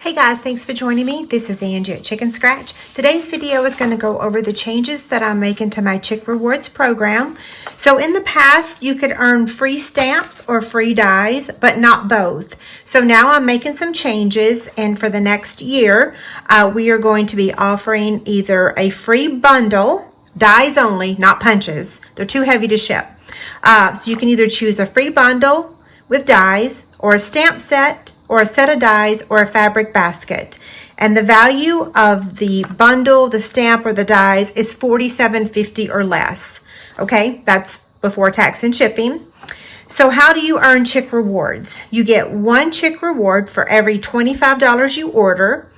Hey guys, thanks for joining me. This is Angie at Chicken Scratch. Today's video is going to go over the changes that I'm making to my Chick Rewards program. So in the past, you could earn free stamps or free dies, but not both. So now I'm making some changes, and for the next year, we are going to be offering either a free bundle, dies only, not punches. They're too heavy to ship. So you can either choose a free bundle with dies or a stamp set, or a set of dies, or a fabric basket. And the value of the bundle, the stamp, or the dies is $47.50 or less. Okay, that's before tax and shipping. So how do you earn Chick Rewards? You get one Chick Reward for every $25 you order.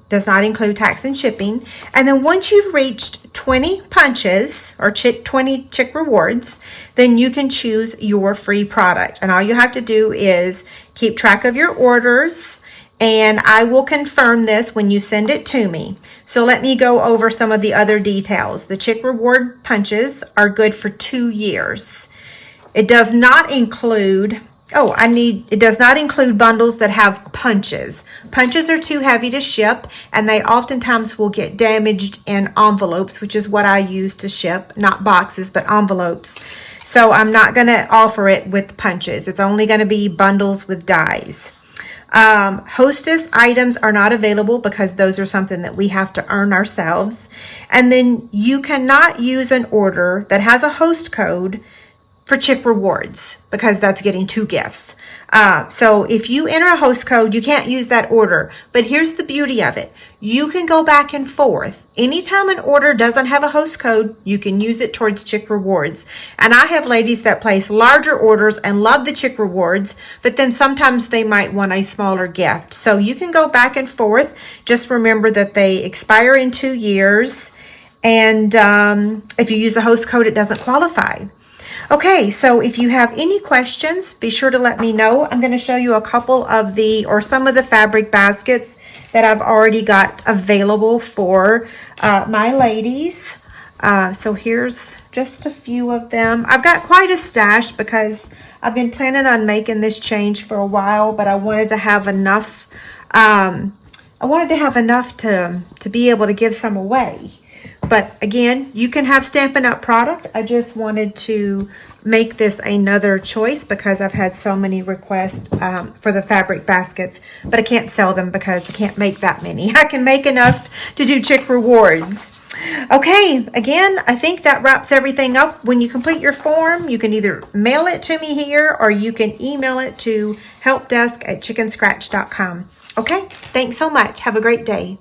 Does not include tax and shipping. And then once you've reached 20 punches or 20 Chick Rewards, then you can choose your free product. And all you have to do is keep track of your orders, and I will confirm this when you send it to me. So let me go over some of the other details. The Chick Reward punches are good for 2 years. It does not include it does not include bundles that have punches. Punches are too heavy to ship, and they oftentimes will get damaged in envelopes, which is what I use to ship, not boxes, but envelopes. So I'm not going to offer it with punches. It's only going to be bundles with dies. Hostess items are not available because those are something that we have to earn ourselves. And then you cannot use an order that has a host code for Chick Rewards because that's getting 2 gifts. So if you enter a host code, you can't use that order. But here's the beauty of it. You can go back and forth. Anytime an order doesn't have a host code, you can use it towards Chick Rewards. And I have ladies that place larger orders and love the Chick Rewards, but then sometimes they might want a smaller gift. So you can go back and forth. Just remember that they expire in 2 years. And if you use a host code, it doesn't qualify. Okay, so if you have any questions, be sure to let me know. I'm going to show you a couple of some of the fabric baskets that I've already got available for my ladies. So here's just a few of them. I've got quite a stash because I've been planning on making this change for a while, but I wanted to have enough. I wanted to have enough to be able to give some away. But again, you can have Stampin' Up! Product. I just wanted to make this another choice because I've had so many requests for the fabric baskets, but I can't sell them because I can't make that many. I can make enough to do Chick Rewards. Okay, again, I think that wraps everything up. When you complete your form, you can either mail it to me here or you can email it to helpdesk@chickenscratch.com. Okay, thanks so much. Have a great day.